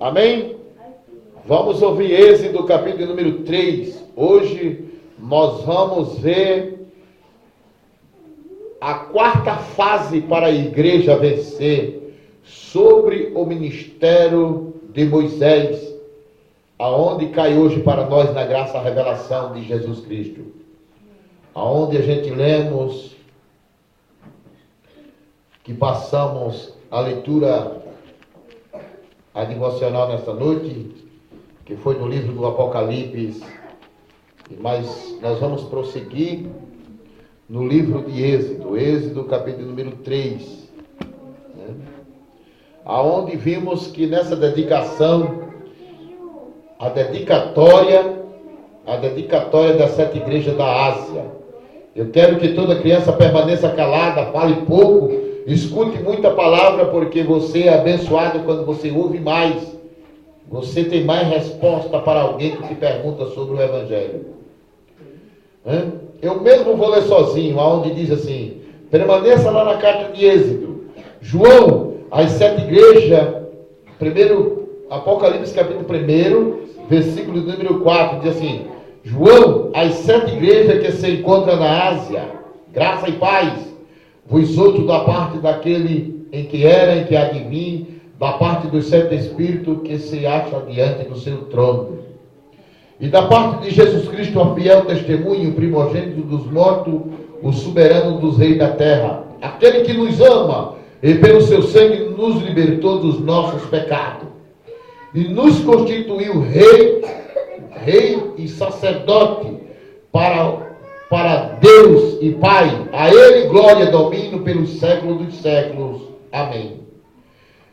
Amém? Vamos ouvir Êxodo, capítulo número 3. Hoje nós vamos ver a quarta fase para a igreja vencer sobre o ministério de Moisés, aonde cai hoje para nós na graça a revelação de Jesus Cristo. Aonde a gente lemos que passamos a leitura a devocional nesta noite, que foi no livro do Apocalipse, mas nós vamos prosseguir no livro de Êxodo capítulo número 3, né? Aonde vimos que nessa dedicação, a dedicatória das 7 igrejas da Ásia. Eu quero que toda criança permaneça calada, fale pouco, escute muita palavra, porque você é abençoado quando você ouve mais. Você tem mais resposta para alguém que te pergunta sobre o Evangelho. Eu mesmo vou ler sozinho, aonde diz assim: permaneça lá na carta de Êxodo. João, as 7 igrejas, primeiro, Apocalipse capítulo 1, versículo número 4, diz assim: João, as 7 igrejas que se encontram na Ásia, graça e paz, vos outros da parte daquele em que era, em que há de vir, da parte dos 7 Espíritos que se acham diante do seu trono, e da parte de Jesus Cristo, a fiel testemunho, o primogênito dos mortos, o soberano dos reis da terra, aquele que nos ama e pelo seu sangue nos libertou dos nossos pecados e nos constituiu rei e sacerdote para Deus e Pai. A Ele glória e domínio pelos séculos dos séculos. Amém.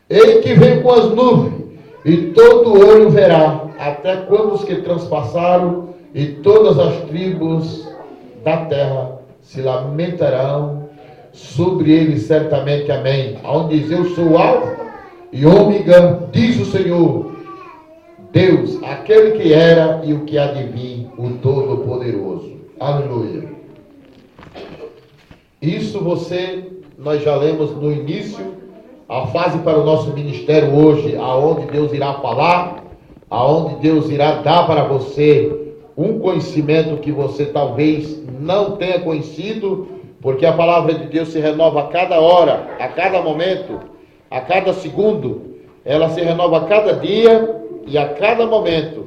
Ele que vem com as nuvens, e todo olho verá, até quantos que transpassaram, e todas as tribos da terra se lamentarão sobre ele certamente. Amém. Aonde diz: eu sou Alfa e Ômega, diz o Senhor Deus, aquele que era e o que há de vir, o Todo-Poderoso. Aleluia. Isso nós já lemos no início, a fase para o nosso ministério hoje, aonde Deus irá falar, aonde Deus irá dar para você um conhecimento que você talvez não tenha conhecido, porque a palavra de Deus se renova a cada hora, a cada momento, a cada segundo. Ela se renova a cada dia e a cada momento.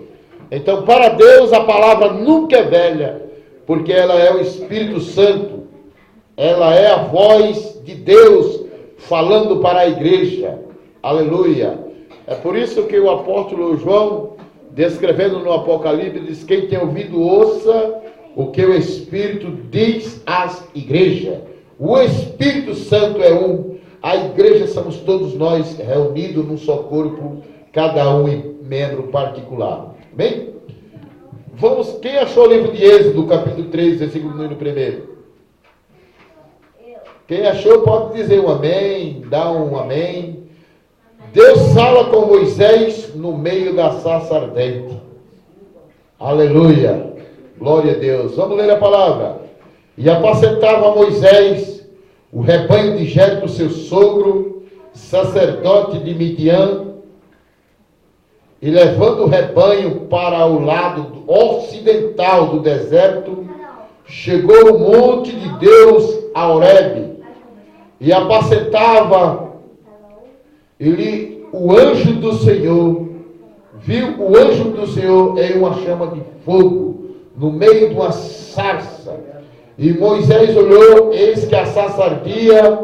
Então, para Deus, a palavra nunca é velha, porque ela é o Espírito Santo, ela é a voz de Deus falando para a igreja. Aleluia. É por isso que o apóstolo João, descrevendo no Apocalipse, diz: quem tem ouvido, ouça o que o Espírito diz às igrejas. O Espírito Santo é um, a igreja somos todos nós reunidos num só corpo, cada um em membro particular. Bem? Vamos, quem achou o livro de Êxodo, capítulo 3, versículo número 1? Quem achou pode dizer um amém, dar um amém. Deus fala com Moisés no meio da sarça ardente. Aleluia. Glória a Deus. Vamos ler a palavra. E apacentava Moisés o rebanho de Jetro, seu sogro, sacerdote de Midian, e levando o rebanho para o lado ocidental do deserto, chegou o monte de Deus a Horebe, e apacentava ele, o anjo do Senhor, viu o anjo do Senhor em uma chama de fogo, no meio de uma sarça. E Moisés olhou, eis que a sarça ardia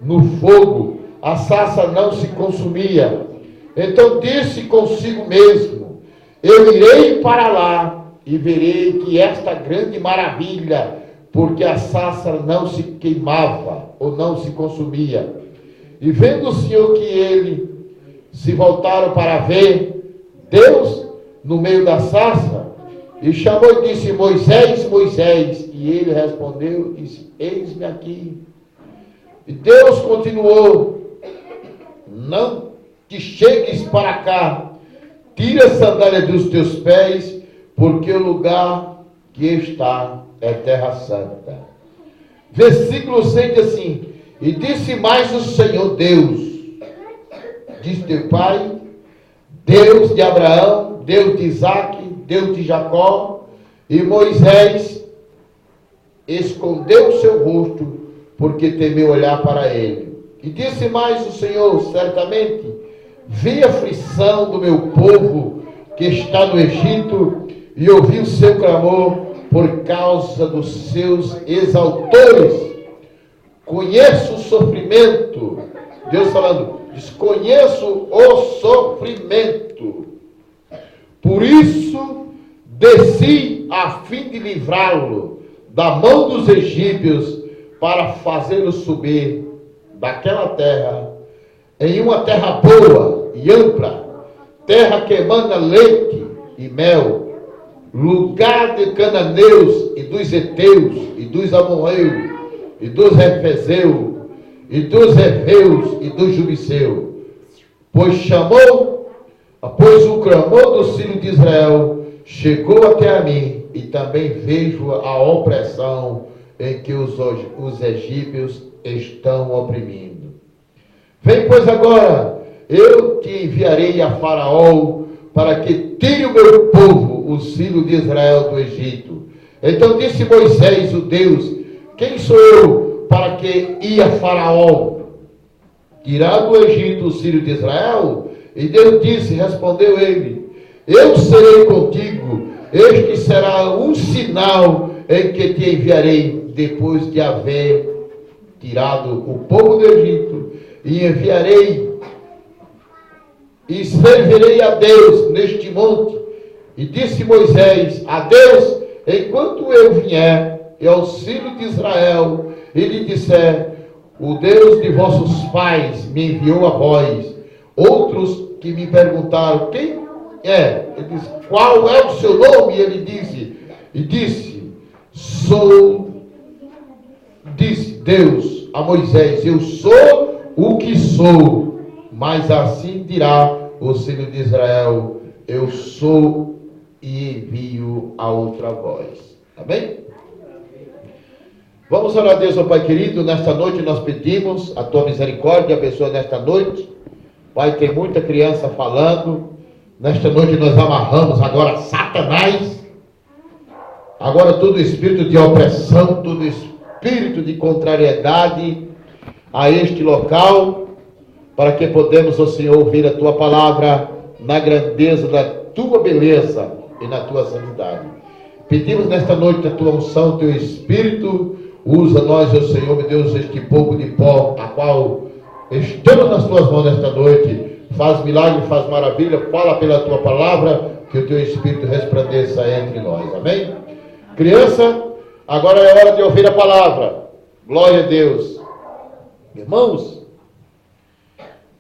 no fogo, a sarça não se consumia. Então disse consigo mesmo: eu irei para lá e verei que esta grande maravilha, porque a sarça não se queimava ou não se consumia. E vendo o Senhor que ele se voltaram para ver Deus no meio da sarça, e chamou e disse: Moisés, Moisés. E ele respondeu e disse: eis-me aqui. E Deus continuou: não te chegues para cá, tira a sandália dos teus pés, porque o lugar que está é terra santa. Versículo 6 diz assim: e disse mais o Senhor Deus, diz teu pai, Deus de Abraão, Deus de Isaque, Deus de Jacó, e Moisés escondeu o seu rosto, porque temeu olhar para ele. E disse mais o Senhor: certamente vi a aflição do meu povo que está no Egito, e ouvi o seu clamor por causa dos seus exaltores. Conheço o sofrimento. Deus falando, desconheço o sofrimento. Por isso desci a fim de livrá-lo da mão dos egípcios, para fazê-lo subir daquela terra em uma terra boa e ampla, terra que emana leite e mel, lugar de cananeus e dos heteus e dos amorreus e dos refezeus e dos heveus e dos jubiceus, pois o clamor do filho de Israel chegou até a mim, e também vejo a opressão em que os egípcios estão oprimindo. Vem, pois, agora, eu te enviarei a Faraó, para que tire o meu povo, os filhos de Israel, do Egito. Então disse Moisés, o Deus: quem sou eu para que ia Faraó tirar do Egito os filhos de Israel? E Deus disse, respondeu ele: eu serei contigo, este será um sinal em que te enviarei depois de haver tirado o povo do Egito, e enviarei e servirei a Deus neste monte. E disse Moisés a Deus: enquanto eu vier e aos filhos de Israel e lhe disser: o Deus de vossos pais me enviou a vós. Outros que me perguntaram: quem é? Ele disse: qual é o seu nome? E ele disse: disse Deus a Moisés: eu sou o que sou. Mas assim dirá o filho de Israel: eu sou, e envio a outra voz. Amém? Vamos orar a Deus, ó Pai querido. Nesta noite nós pedimos a tua misericórdia, abençoa nesta noite. Pai, tem muita criança falando. Nesta noite nós amarramos agora Satanás, agora todo espírito de opressão, todo espírito de contrariedade a este local, para que podemos, ó Senhor, ouvir a tua palavra na grandeza da tua beleza e na tua santidade. Pedimos nesta noite a tua unção, teu espírito. Usa nós, ó Senhor, meu Deus, este pouco de pó, a qual estamos nas tuas mãos nesta noite. Faz milagre, faz maravilha, fala pela tua palavra, que o teu espírito resplandeça entre nós. Amém? Criança, agora é hora de ouvir a palavra. Glória a Deus. Irmãos,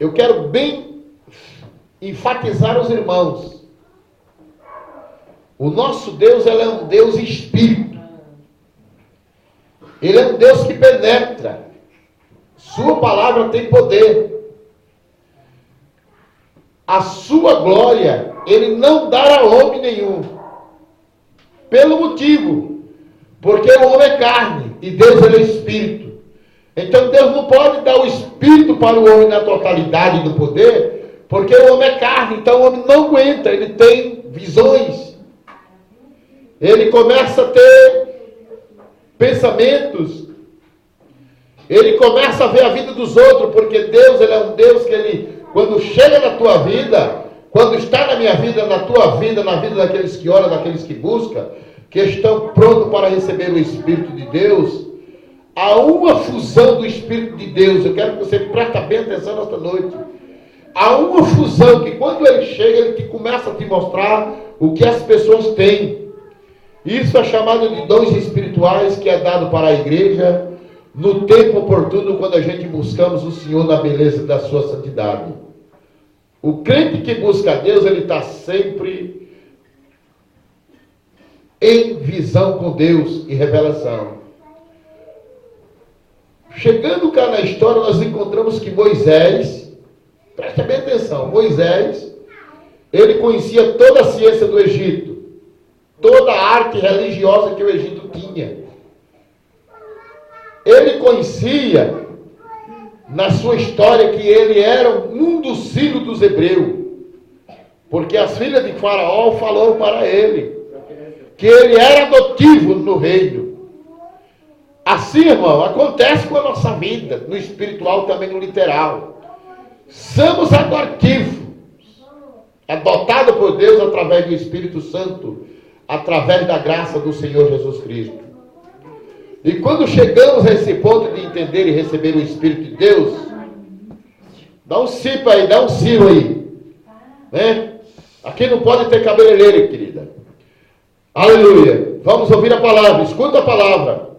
eu quero bem enfatizar os irmãos. O nosso Deus, ele é um Deus espírito. Ele é um Deus que penetra. Sua palavra tem poder. A sua glória ele não dará a homem nenhum. Pelo motivo, porque o homem é carne e Deus ele é espírito. Então Deus não pode dar o espírito para o homem na totalidade do poder, porque o homem é carne, então o homem não aguenta, ele tem visões. Ele começa a ter pensamentos, ele começa a ver a vida dos outros, porque Deus, ele é um Deus que ele, quando chega na tua vida, quando está na minha vida, na tua vida, na vida daqueles que oram, daqueles que buscam, que estão prontos para receber o Espírito de Deus, há uma fusão do Espírito de Deus. Eu quero que você preste bem atenção nesta noite. Há uma fusão que quando ele chega, ele começa a te mostrar o que as pessoas têm. Isso é chamado de dons espirituais, que é dado para a igreja no tempo oportuno, quando a gente buscamos o Senhor na beleza da sua santidade. O crente que busca a Deus, ele está sempre em visão com Deus e revelação. Chegando cá na história, nós encontramos que Moisés, preste bem atenção, Moisés, ele conhecia toda a ciência do Egito, toda a arte religiosa que o Egito tinha. Ele conhecia, na sua história, que ele era um dos filhos dos hebreus. Porque as filhas de Faraó falaram para ele que ele era adotivo no reino. Assim, irmão, acontece com a nossa vida, no espiritual também no literal. Somos adotivos, adotados por Deus através do Espírito Santo, através da graça do Senhor Jesus Cristo. E quando chegamos a esse ponto de entender e receber o Espírito de Deus, dá um cipo aí, dá um cio aí, né? Aqui não pode ter cabeleireiro, querida. Aleluia. Vamos ouvir a palavra, escuta a palavra.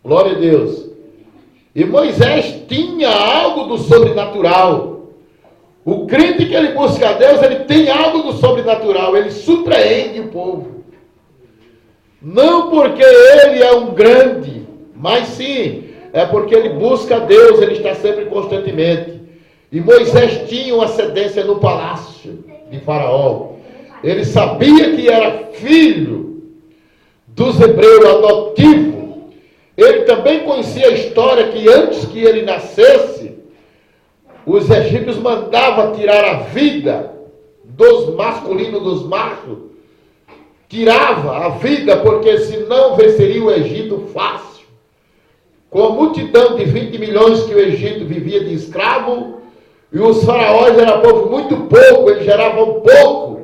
Glória a Deus. E Moisés tinha algo do sobrenatural. O crente que ele busca a Deus, ele tem algo do sobrenatural, ele surpreende o povo. Não porque ele é um grande, mas sim, é porque ele busca a Deus, ele está sempre constantemente. E Moisés tinha uma ascendência no palácio de Faraó. Ele sabia que era filho dos hebreus, adotivo. Ele também conhecia a história que antes que ele nascesse, os egípcios mandavam tirar a vida dos masculinos, dos machos. Tirava a vida, porque senão venceria o Egito fácil. Com a multidão de 20 milhões que o Egito vivia de escravo, e os faraós eram povo muito pouco, eles geravam pouco.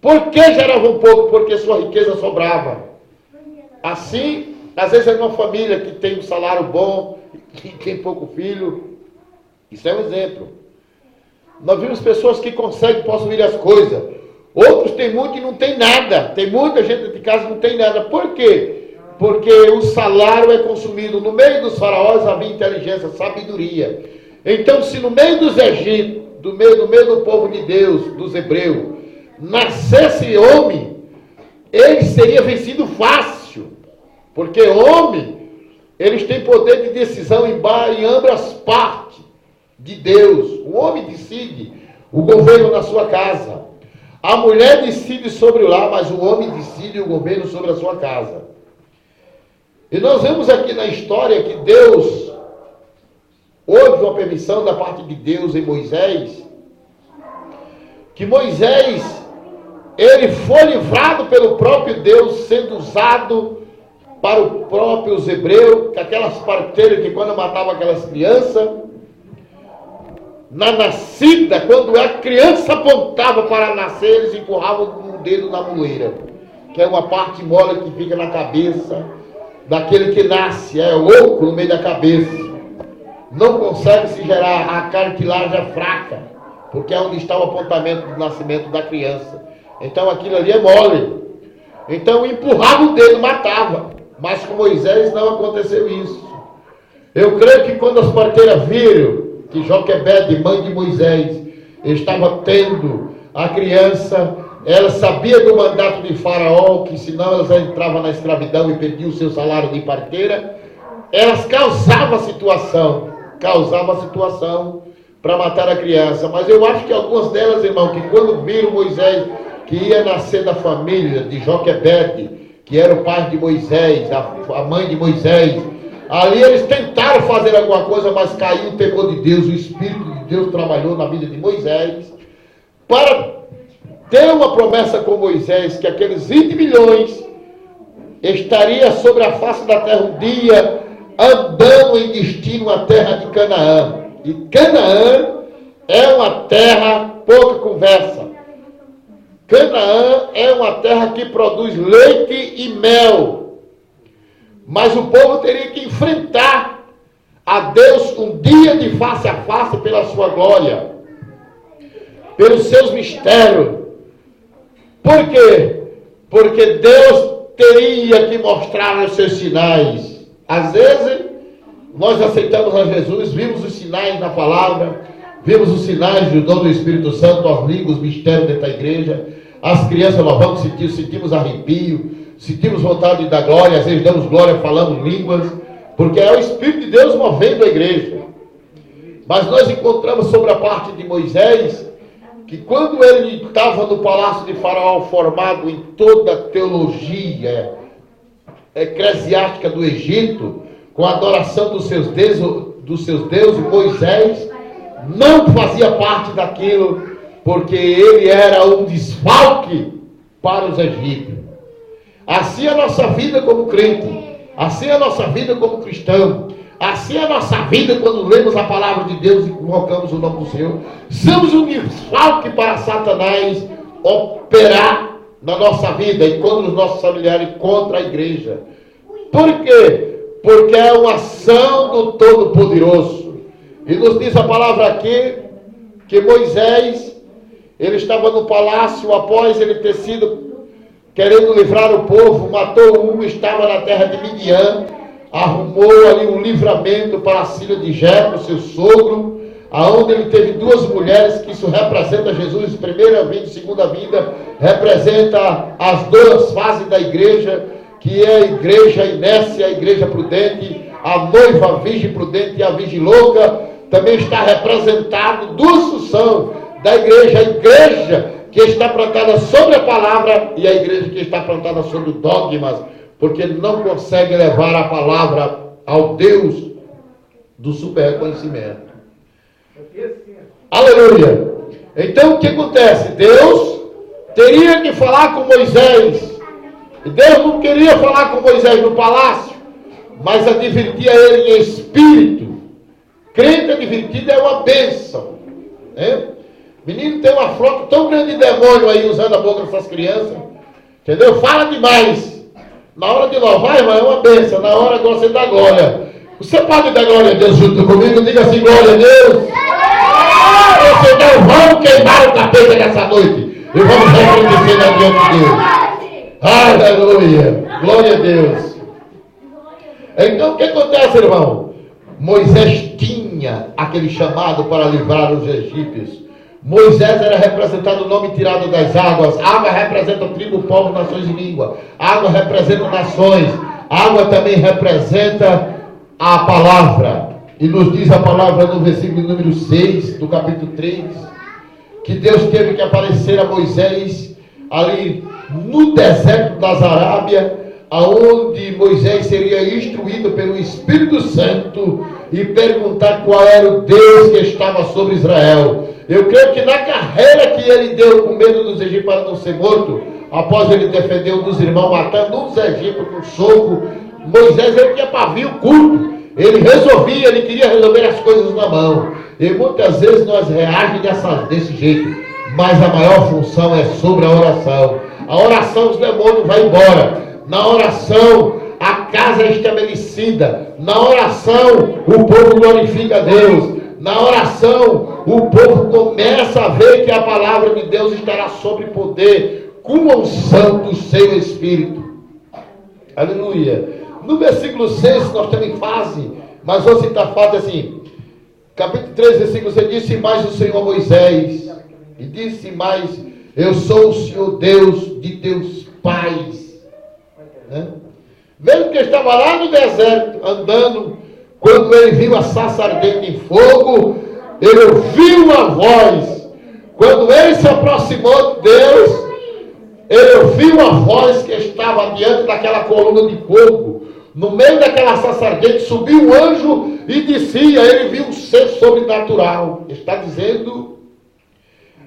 Por que geravam pouco? Porque sua riqueza sobrava. Assim, às vezes é uma família que tem um salário bom, que tem pouco filho. Isso é um exemplo. Nós vimos pessoas que conseguem possuir as coisas. Outros têm muito e não tem nada. Tem muita gente dentro de casa que não tem nada. Por quê? Porque o salário é consumido. No meio dos faraós havia inteligência, sabedoria. Então, se no meio dos egípcios, no meio do povo de Deus, dos hebreus, nascesse homem, ele seria vencido fácil. Porque homem, eles têm poder de decisão em ambas partes de Deus. O homem decide o governo na sua casa. A mulher decide sobre o lar, mas o homem decide o governo sobre a sua casa. E nós vemos aqui na história que Deus, houve uma permissão da parte de Deus em Moisés, que Moisés, ele foi livrado pelo próprio Deus, sendo usado para os próprios hebreus, que aquelas parteiras que quando matavam aquelas crianças, na nascida, quando a criança apontava para nascer, eles empurravam o dedo na moleira, que é uma parte mole que fica na cabeça daquele que nasce, é oco no meio da cabeça. Não consegue se gerar, a cartilagem é fraca, porque é onde está o apontamento do nascimento da criança. Então aquilo ali é mole. Então empurrava o dedo, matava. Mas com Moisés não aconteceu isso. Eu creio que quando as parteiras viram que Joquebede, mãe de Moisés, estava tendo a criança, ela sabia do mandato de Faraó, que senão elas entravam na escravidão e perdiam o seu salário de parteira. Elas causavam a situação para matar a criança. Mas eu acho que algumas delas, irmão, que quando viram Moisés, que ia nascer da família de Joquebede, que era o pai de Moisés, a mãe de Moisés, ali eles tentaram fazer alguma coisa, mas caiu o temor de Deus, o Espírito de Deus trabalhou na vida de Moisés, para ter uma promessa com Moisés, que aqueles 20 milhões estaria sobre a face da terra um dia, andando em destino à terra de Canaã. E Canaã é uma terra, pouca conversa. Canaã é uma terra que produz leite e mel. Mas o povo teria que enfrentar a Deus um dia de face a face pela sua glória, pelos seus mistérios. Por quê? Porque Deus teria que mostrar os seus sinais. Às vezes, nós aceitamos a Jesus, vimos os sinais na palavra, vimos os sinais do dom do Espírito Santo, as línguas, os mistérios dentro da igreja. As crianças nós vamos sentir, sentimos arrepio, sentimos vontade de dar glória, às vezes damos glória falando línguas, porque é o Espírito de Deus movendo a igreja. Mas nós encontramos sobre a parte de Moisés, que quando ele estava no palácio de Faraó, formado em toda a teologia eclesiástica do Egito, com a adoração dos seus deuses, Moisés não fazia parte daquilo. porque ele era um desfalque para os egípcios. Assim é a nossa vida como crente, assim é a nossa vida como cristão, assim é a nossa vida quando lemos a palavra de Deus e invocamos o nome do Senhor. Somos um desfalque para Satanás operar na nossa vida e contra os nossos familiares, contra a igreja. Por quê? Porque é uma ação do Todo-Poderoso. E nos diz a palavra aqui que Moisés, ele estava no palácio após ele ter sido querendo livrar o povo, matou um, estava na terra de Midian, arrumou ali um livramento para a filha de Jetro, seu sogro, aonde ele teve duas mulheres, que isso representa Jesus, primeira vinda e segunda vinda, representa as duas fases da igreja, que é a igreja inércia, a igreja prudente, a noiva a virgem prudente e a virgem louca. Também está representado duas funções da igreja, a igreja que está plantada sobre a palavra e a igreja que está plantada sobre dogmas, porque não consegue levar a palavra ao Deus do super reconhecimento. Aleluia! Então o que acontece? Deus teria que falar com Moisés, e Deus não queria falar com Moisés no palácio, mas advertia ele em espírito. Crente advertido é uma bênção, né? Menino, tem uma frota tão grande de demônio aí usando a boca dessas crianças, entendeu? Fala demais. Na hora de louvar, irmão, é uma bênção. Na hora de você dar glória. Você pode dar glória a Deus junto comigo? Diga assim, glória a Deus. Você não vamos queimar o capeta nessa noite. E vamos reconhecer diante de Deus. Aleluia. Glória a Deus. Então, o que acontece, irmão? Moisés tinha aquele chamado para livrar os egípcios. Moisés era representado o nome tirado das águas. Água representa o tribo, povo, nações e língua. Água representa nações. Água também representa a palavra. E nos diz a palavra no versículo número 6 do capítulo 3, que Deus teve que aparecer a Moisés ali no deserto das Arábias, aonde Moisés seria instruído pelo Espírito Santo e perguntar qual era o Deus que estava sobre Israel. Eu creio que na carreira que ele deu com medo dos egípcios para não ser morto, após ele defender um dos irmãos matando uns egípcios com soco, Moisés ele tinha pavio curto, ele resolvia, ele queria resolver as coisas na mão. E muitas vezes nós reagimos desse jeito, mas a maior função é sobre a oração. A oração, os demônios vão embora. Na oração, a casa é estabelecida. Na oração, o povo glorifica a Deus. Na oração, o povo começa a ver que a palavra de Deus estará sobre poder, com a unção do seu Espírito. Aleluia. No versículo 6, nós também fase, mas vou citar fato assim. Capítulo 3, versículo 6, disse mais o Senhor a Moisés, e disse mais, eu sou o Senhor Deus de teus pais. Vendo que estava lá no deserto, andando, quando ele viu a sarça ardente em fogo, ele ouviu uma voz. Quando ele se aproximou de Deus, ele ouviu a voz que estava diante daquela coluna de fogo. No meio daquela sarça ardente subiu um anjo e dizia, ele viu um ser sobrenatural. Está dizendo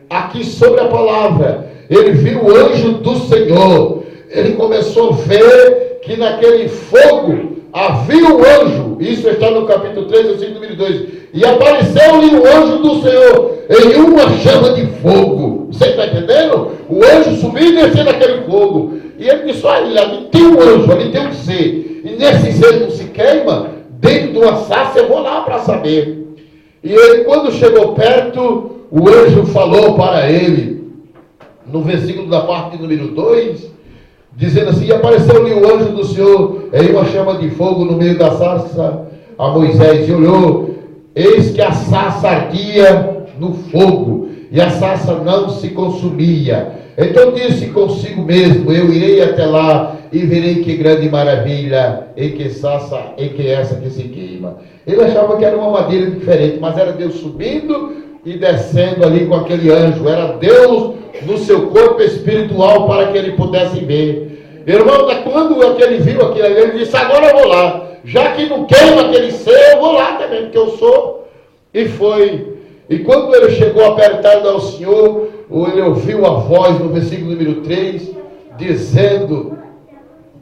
aqui sobre a palavra, ele viu o anjo do Senhor. Ele começou a ver que naquele fogo havia um anjo. Isso está no capítulo 3, versículo número 2. E apareceu-lhe o anjo do Senhor em uma chama de fogo. Você está entendendo? O anjo subiu e desceu naquele fogo. E ele disse, olha, ali tem um anjo, ali tem um ser. E nesse ser não se queima, dentro de uma sarça, eu vou lá para saber. E ele, quando chegou perto, o anjo falou para ele, no versículo da parte número 2, dizendo assim, e apareceu-lhe o anjo do Senhor em uma chama de fogo no meio da sarça a Moisés, e olhou, eis que a sarça ardia no fogo, e a sarça não se consumia. Então disse consigo mesmo, eu irei até lá, e verei que grande maravilha, em que sarça, em que essa que se queima. Ele achava que era uma madeira diferente, mas era Deus subindo e descendo ali com aquele anjo, era Deus no seu corpo espiritual para que ele pudesse ver. Irmão, quando ele viu aquilo, ele disse, agora eu vou lá, já que não queima aquele ser, eu vou lá também, porque eu sou. E foi. E quando ele chegou apertado ao Senhor, ele ouviu a voz no versículo número 3, dizendo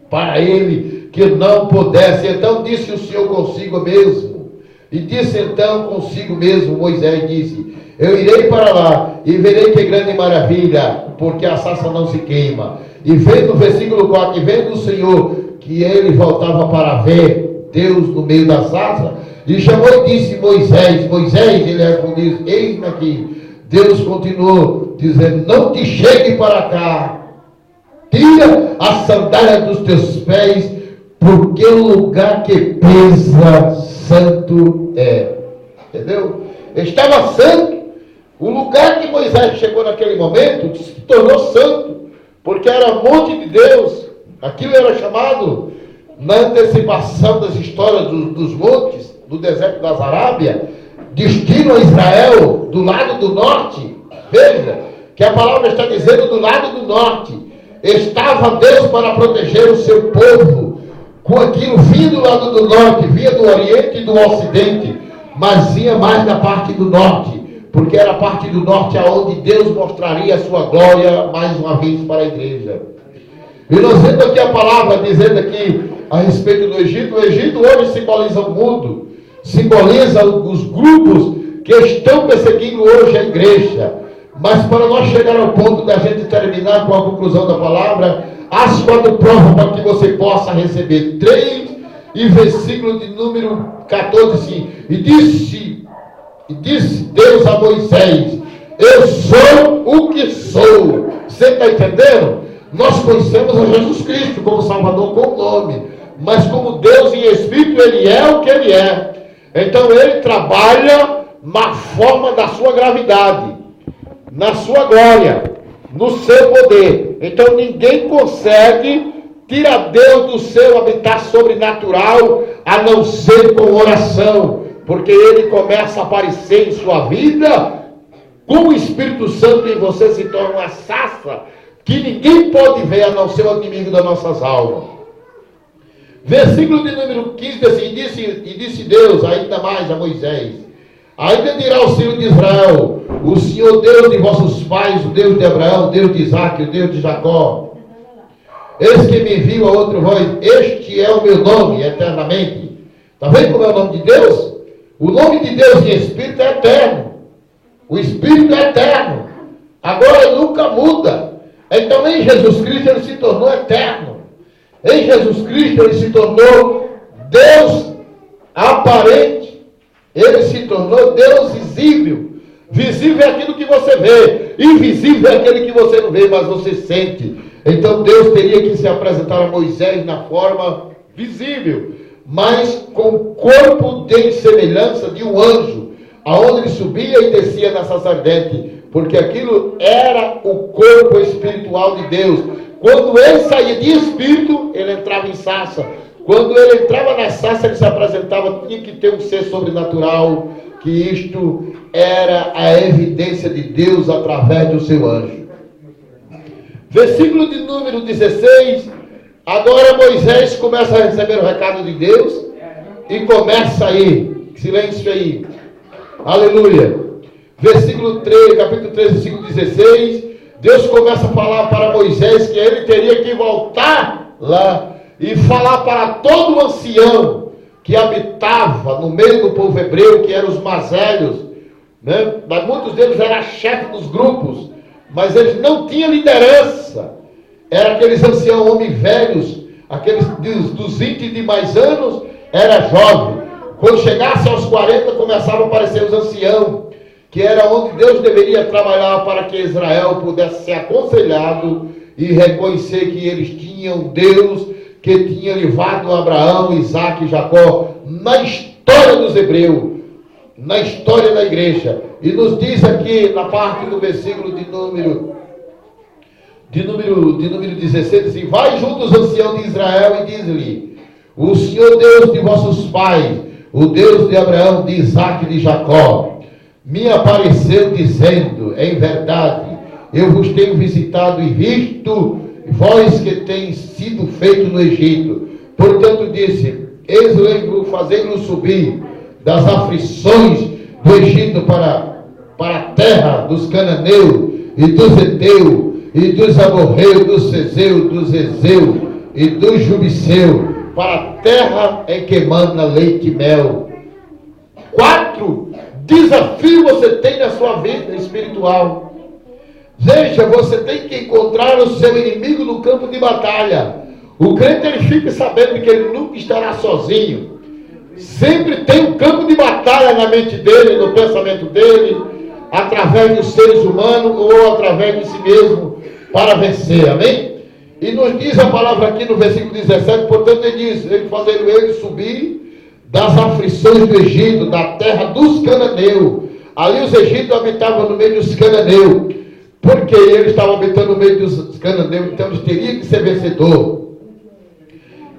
para ele que não pudesse. Então disse o Senhor consigo mesmo. E disse então consigo mesmo, Moisés disse: eu irei para lá e verei que grande maravilha, porque a sarça não se queima. E vendo o versículo 4, e vendo o Senhor que ele voltava para ver Deus no meio da sarça, e chamou e disse: Moisés, Moisés, ele respondeu: eis-me aqui. Deus continuou dizendo: não te chegue para cá, tira a sandália dos teus pés, porque o lugar que pesa santo é. Entendeu? Estava santo. O lugar que Moisés chegou naquele momento se tornou santo, porque era monte de Deus. Aquilo era chamado, na antecipação das histórias dos montes, do deserto das Arábia, destino a Israel, do lado do norte. Veja, que a palavra está dizendo do lado do norte. Estava Deus para proteger o seu povo. Com aquilo vinha do lado do norte, vinha do oriente e do ocidente, mas vinha mais da parte do norte, porque era a parte do norte aonde Deus mostraria a sua glória mais uma vez para a igreja. E nós vemos aqui a palavra dizendo aqui a respeito do Egito. O Egito hoje simboliza o mundo, simboliza os grupos que estão perseguindo hoje a igreja. Mas para nós chegar ao ponto da gente terminar com a conclusão da palavra, as 4 provas para que você possa receber. 3 e versículo de número 14, assim, e disse Deus a Moisés: eu sou o que sou. Você está entendendo? Nós conhecemos a Jesus Cristo como Salvador com nome, mas como Deus em Espírito, Ele é o que Ele é. Então Ele trabalha na forma da sua gravidade, na sua glória, no seu poder. Então ninguém consegue tirar Deus do seu habitat sobrenatural, a não ser com oração, porque Ele começa a aparecer em sua vida, com o Espírito Santo em você se torna uma sarça, que ninguém pode ver a não ser o inimigo das nossas almas. Versículo de número 15, assim, e disse Deus ainda mais a Moisés: ainda dirá ao Senhor de Israel, o Senhor Deus de vossos pais, o Deus de Abraão, o Deus de Isaque, o Deus de Jacó, eis que me enviou a outra voz: este é o meu nome eternamente. Está vendo como é o nome de Deus? O nome de Deus em Espírito é eterno. O Espírito é eterno. Agora nunca muda. Então em Jesus Cristo ele se tornou eterno. Em Jesus Cristo ele se tornou Deus aparente. Ele se tornou Deus visível. Visível é aquilo que você vê. Invisível é aquele que você não vê, mas você sente. Então Deus teria que se apresentar a Moisés na forma visível, mas com corpo de semelhança de um anjo, aonde ele subia e descia na sacerdente, porque aquilo era o corpo espiritual de Deus. Quando ele saía de espírito, ele entrava em sarça. Quando ele entrava na sarça, ele se apresentava, tinha que ter um ser sobrenatural, que isto era a evidência de Deus através do seu anjo. Versículo de número 16. Agora Moisés começa a receber o recado de Deus e começa aí, silêncio aí, aleluia. Versículo 3, capítulo 13, versículo 16, Deus começa a falar para Moisés que ele teria que voltar lá e falar para todo o ancião que habitava no meio do povo hebreu, que eram os mais velhos, né? Mas muitos deles eram chefes dos grupos, mas eles não tinham liderança. Eram aqueles anciãos, homens velhos, aqueles dos 20 e de mais anos, era jovem. Quando chegasse aos 40, começavam a aparecer os anciãos, que era onde Deus deveria trabalhar para que Israel pudesse ser aconselhado e reconhecer que eles tinham Deus, que tinha levado Abraão, Isaque e Jacó na história dos hebreus, na história da igreja. E nos diz aqui na parte do versículo de número 16, assim: vai junto aos anciãos de Israel e diz-lhe: o Senhor Deus de vossos pais, o Deus de Abraão, de Isaque e de Jacó, me apareceu dizendo: em verdade, eu vos tenho visitado e visto vós que tens sido feito no Egito. Portanto disse: eis-o fazei-lo subir das aflições do Egito para para a terra dos cananeus, e dos heteus, e dos amorreus, dos cezeus, dos ezeus, e dos jubiceus, para a terra em que mana leite e mel. 4 desafios você tem na sua vida espiritual. Veja, você tem que encontrar o seu inimigo no campo de batalha. O crente, ele fica sabendo que ele nunca estará sozinho. Sempre tem um campo de batalha na mente dele, no pensamento dele, através dos seres humanos ou através de si mesmo, para vencer, amém? E nos diz a palavra aqui no versículo 17, portanto ele diz, ele fazendo ele subir das aflições do Egito, da terra dos cananeus. Ali os egípcios habitavam no meio dos cananeus, porque eles estavam habitando no meio dos cananeus, então eles teriam que ser vencedor.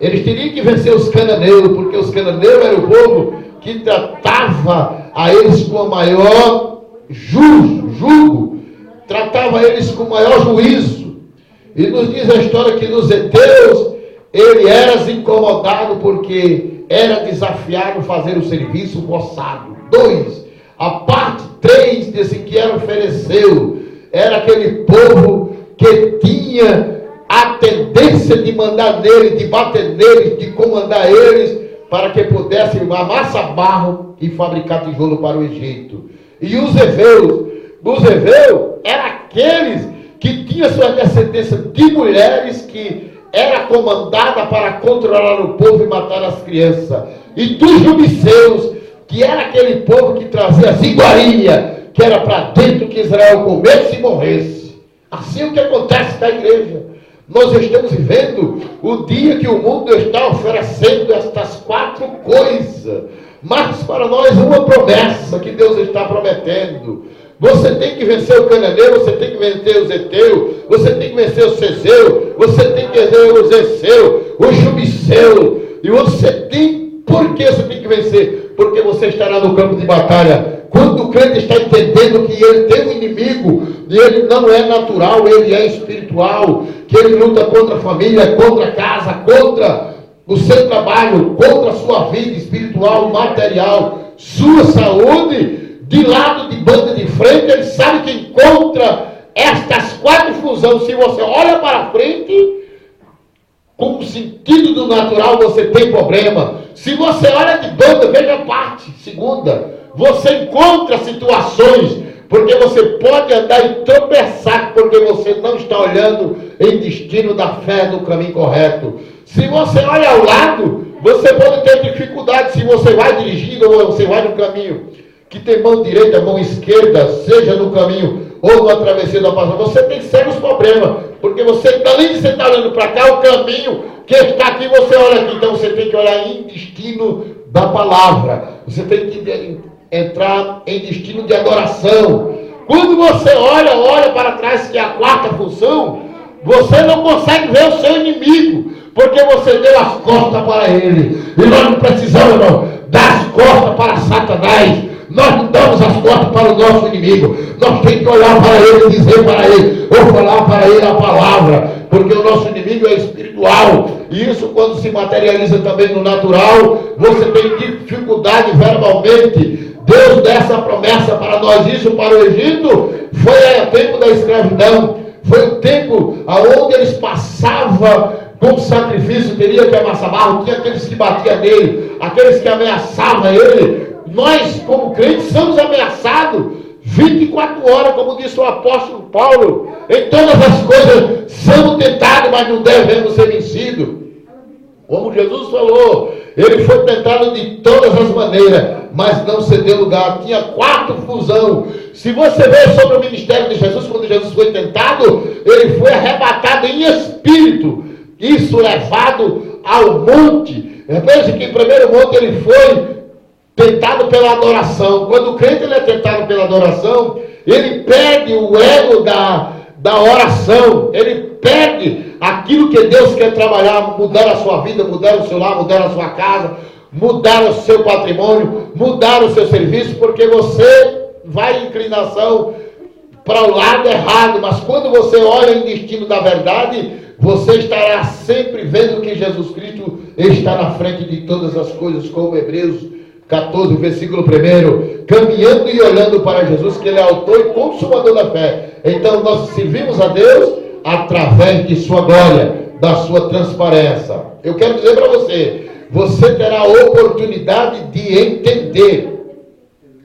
Eles teriam que vencer os cananeus, porque os cananeus eram o povo que tratava a eles com o maior julgo, tratava eles com o maior juízo. E nos diz a história que nos heteus, ele era incomodado porque era desafiado fazer o serviço forçado. 2, a parte 3 desse que era ofereceu, era aquele povo que tinha a tendência de mandar neles, de bater neles, de comandar eles, para que pudessem amassar barro e fabricar tijolo para o Egito. E os heveus eram aqueles que tinham sua descendência de mulheres que era comandada para controlar o povo e matar as crianças. E dos jubiceus, que era aquele povo que trazia as iguarias, que era para dentro que Israel comesse e morresse. Assim é o que acontece na igreja. Nós estamos vivendo o dia que o mundo está oferecendo estas 4 coisas. Mas para nós uma promessa que Deus está prometendo. Você tem que vencer o cananeu, você tem que vencer os heteus, você tem que vencer o cezeu, você tem que vencer os ezeus, o jubiceu. E você tem, por que você tem que vencer? Porque você estará no campo de batalha. Quando o crente está entendendo que ele tem um inimigo, e ele não é natural, ele é espiritual, que ele luta contra a família, contra a casa, contra o seu trabalho, contra a sua vida espiritual, material, sua saúde, de lado, de banda de frente, ele sabe que encontra estas 4 fusões. Se você olha para frente, com o sentido do natural, você tem problema. Se você olha de banda, veja a parte segunda. Você encontra situações, porque você pode andar e tropeçar, porque você não está olhando em destino da fé no caminho correto. Se você olha ao lado, você pode ter dificuldade se você vai dirigindo ou você vai no caminho que tem mão direita, mão esquerda, seja no caminho ou na travessia da passagem. Você tem sérios problemas, porque você, além de você estar olhando para cá, o caminho que está aqui, você olha aqui. Então você tem que olhar em destino da palavra. Você tem que entrar em destino de adoração. Quando você olha para trás, que é a 4ª função, você não consegue ver o seu inimigo, porque você deu as costas para ele. E nós não precisamos, irmão, dar as costas para Satanás. Nós não damos as costas para o nosso inimigo. Nós temos que olhar para ele, dizer para ele, ou falar para ele a palavra, porque o nosso inimigo é espiritual. E isso, quando se materializa também no natural, você tem dificuldade verbalmente. Deus dá essa promessa para nós. Isso para o Egito foi o tempo da escravidão. Foi o tempo onde eles passavam com sacrifício, teria que amassar barro, tinha aqueles que batiam nele, aqueles que ameaçavam ele. Nós, como crentes, somos ameaçados 24 horas, como disse o apóstolo Paulo. Em todas as coisas somos tentados, mas não devemos ser vencidos. Como Jesus falou, ele foi tentado de todas as maneiras, mas não cedeu lugar. Tinha 4 fusões. Se você ver sobre o ministério de Jesus, quando Jesus foi tentado, ele foi arrebatado em espírito. Isso levado ao monte. Veja que em primeiro monte ele foi tentado pela adoração. Quando o crente ele é tentado pela adoração, ele perde o ego da oração. Ele perde aquilo que Deus quer trabalhar, mudar a sua vida, mudar o seu lar, mudar a sua casa, mudar o seu patrimônio, mudar o seu serviço, porque você vai em inclinação para o lado errado. Mas quando você olha em destino da verdade, você estará sempre vendo que Jesus Cristo está na frente de todas as coisas, como Hebreus 14, versículo 1, caminhando e olhando para Jesus, que Ele é autor e consumador da fé. Então nós servimos a Deus através de sua glória, da sua transparência. Eu quero dizer para você, você terá a oportunidade de entender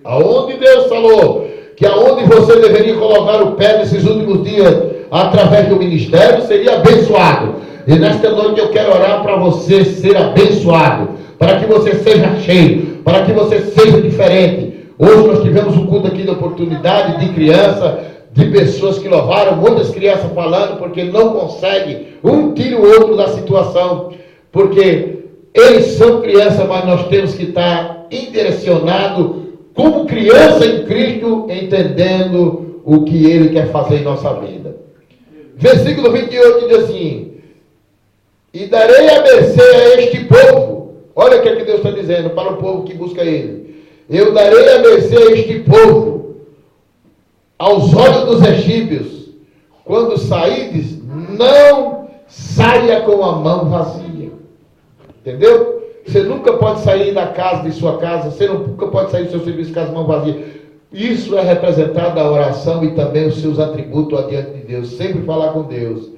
aonde Deus falou que aonde você deveria colocar o pé nesses últimos dias, através do ministério, seria abençoado. E nesta noite eu quero orar para você ser abençoado, para que você seja cheio, para que você seja diferente. Hoje nós tivemos um culto aqui de oportunidade de criança, de pessoas que louvaram, muitas crianças falando, porque não conseguem, um tira o outro da situação, porque eles são crianças, mas nós temos que estar indirecionados como criança em Cristo, entendendo o que Ele quer fazer em nossa vida. Versículo 28 diz assim: e darei a mercê a este povo. Olha o que Deus está dizendo para o povo que busca Ele. Eu darei a mercê a este povo, aos olhos dos egípcios. Quando saídes, não saia com a mão vazia. Entendeu? Você nunca pode sair da casa de sua casa, você nunca pode sair do seu serviço com as mãos vazias. Isso é representado a oração e também os seus atributos adiante de Deus. Sempre falar com Deus.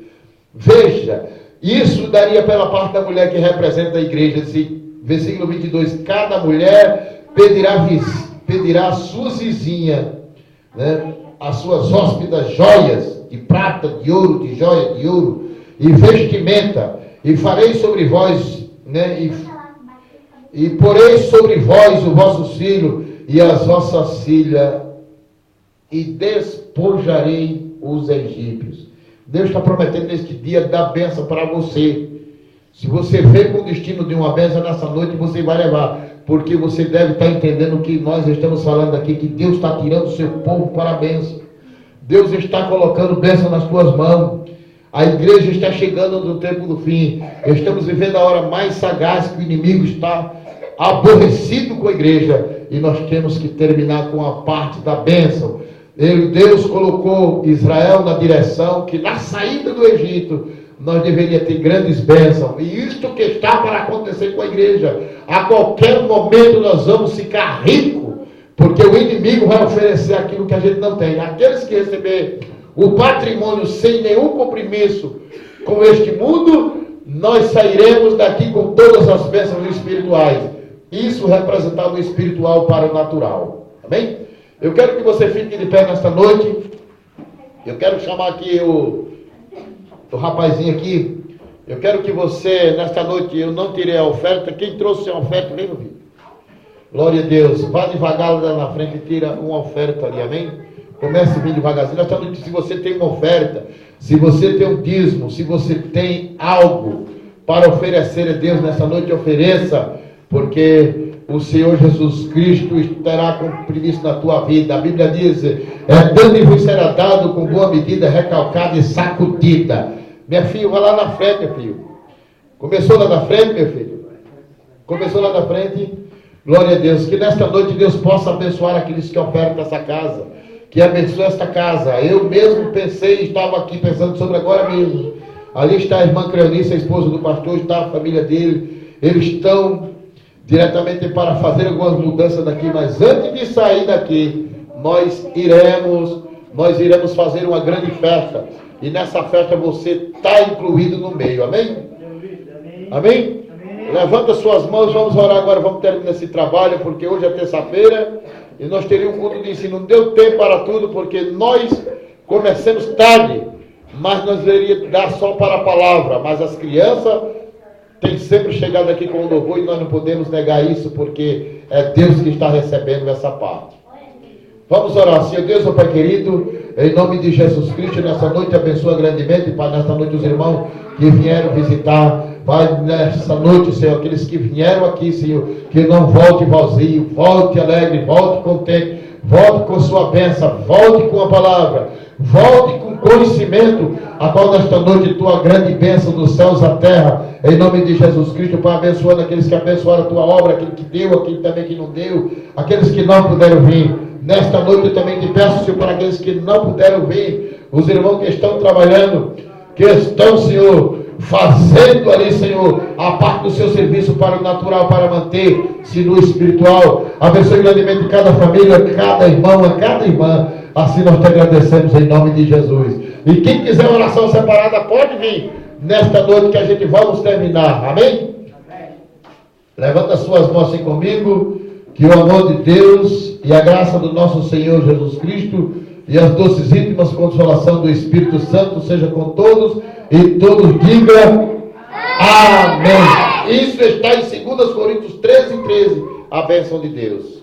Veja, isso daria pela parte da mulher que representa a igreja. Versículo 22. Cada mulher pedirá a sua vizinha, né, as suas hóspedas joias de prata, de ouro, de joia, de ouro, e vestimenta, e farei sobre vós, né, e porei sobre vós os vossos filhos e as vossas filhas, e despojarei os egípcios. Deus está prometendo neste dia dar bênção para você. Se você veio com o destino de uma bênção nessa noite, você vai levar, porque você deve estar entendendo o que nós estamos falando aqui, que Deus está tirando o seu povo para a bênção. Deus está colocando bênção nas tuas mãos. A igreja está chegando no tempo do fim. Estamos vivendo a hora mais sagaz que o inimigo está aborrecido com a igreja. E nós temos que terminar com a parte da bênção. Deus colocou Israel na direção que na saída do Egito nós deveríamos ter grandes bênçãos. E isto que está para acontecer com a igreja. A qualquer momento nós vamos ficar ricos, porque o inimigo vai oferecer aquilo que a gente não tem. Aqueles que receber o patrimônio sem nenhum compromisso com este mundo, nós sairemos daqui com todas as bênçãos espirituais. Isso representado o espiritual para o natural. Amém? Eu quero que você fique de pé nesta noite. Eu quero chamar aqui o rapazinho aqui. Eu quero que você, nesta noite, eu não tirei a oferta. Quem trouxe a oferta, vem, meu filho. Glória a Deus. Vá devagar lá na frente e tira uma oferta ali, amém? Comece a vir devagarzinho. Nesta noite, se você tem uma oferta, se você tem um dízimo, se você tem algo para oferecer a Deus nesta noite, ofereça, porque o Senhor Jesus Cristo terá cumprido isso na tua vida. A Bíblia diz: dando e vos será dado com boa medida, recalcada e sacudida. Minha filha, vai lá na frente, meu filho. Começou lá na frente, meu filho? Começou lá na frente? Glória a Deus. Que nesta noite Deus possa abençoar aqueles que ofertam essa casa. Que abençoe esta casa. Eu mesmo pensei, estava aqui pensando sobre agora mesmo. Ali está a irmã Creonice, a esposa do pastor, está a família dele. Eles estão diretamente para fazer algumas mudanças daqui, mas antes de sair daqui, nós iremos fazer uma grande festa, e nessa festa você está incluído no meio, amém? Amém? Levanta suas mãos, vamos orar agora, vamos terminar esse trabalho, porque hoje é terça-feira, e nós teríamos um culto de ensino. Não deu tempo para tudo, porque nós começamos tarde, mas nós deveríamos dar só para a palavra, mas as crianças tem sempre chegado aqui com o louvor, e nós não podemos negar isso, porque é Deus que está recebendo essa parte. Vamos orar. Senhor Deus, ó Pai querido, em nome de Jesus Cristo, nessa noite abençoa grandemente, Pai, nessa noite os irmãos que vieram visitar, Pai, nessa noite, Senhor, aqueles que vieram aqui, Senhor, que não volte vazio, volte alegre, volte contente, volte com sua bênção, volte com a palavra, volte com conhecimento, a qual nesta noite tua grande bênção dos céus à terra, em nome de Jesus Cristo, Pai, abençoando aqueles que abençoaram a tua obra, aquele que deu, aquele também que não deu, aqueles que não puderam vir. Nesta noite eu também te peço, Senhor, para aqueles que não puderam vir, os irmãos que estão trabalhando, que estão, Senhor, fazendo ali, Senhor, a parte do seu serviço para o natural, para manter-se no espiritual. Abençoe grandemente cada família, cada irmão, a cada irmã. Assim nós te agradecemos em nome de Jesus. E quem quiser oração separada pode vir nesta noite que a gente vamos terminar. Amém? Levanta as suas mãos assim comigo. Que o amor de Deus e a graça do nosso Senhor Jesus Cristo e as doces íntimas consolação do Espírito Santo seja com todos e todos digam amém. Isso está em 2 Coríntios 13:13, a bênção de Deus.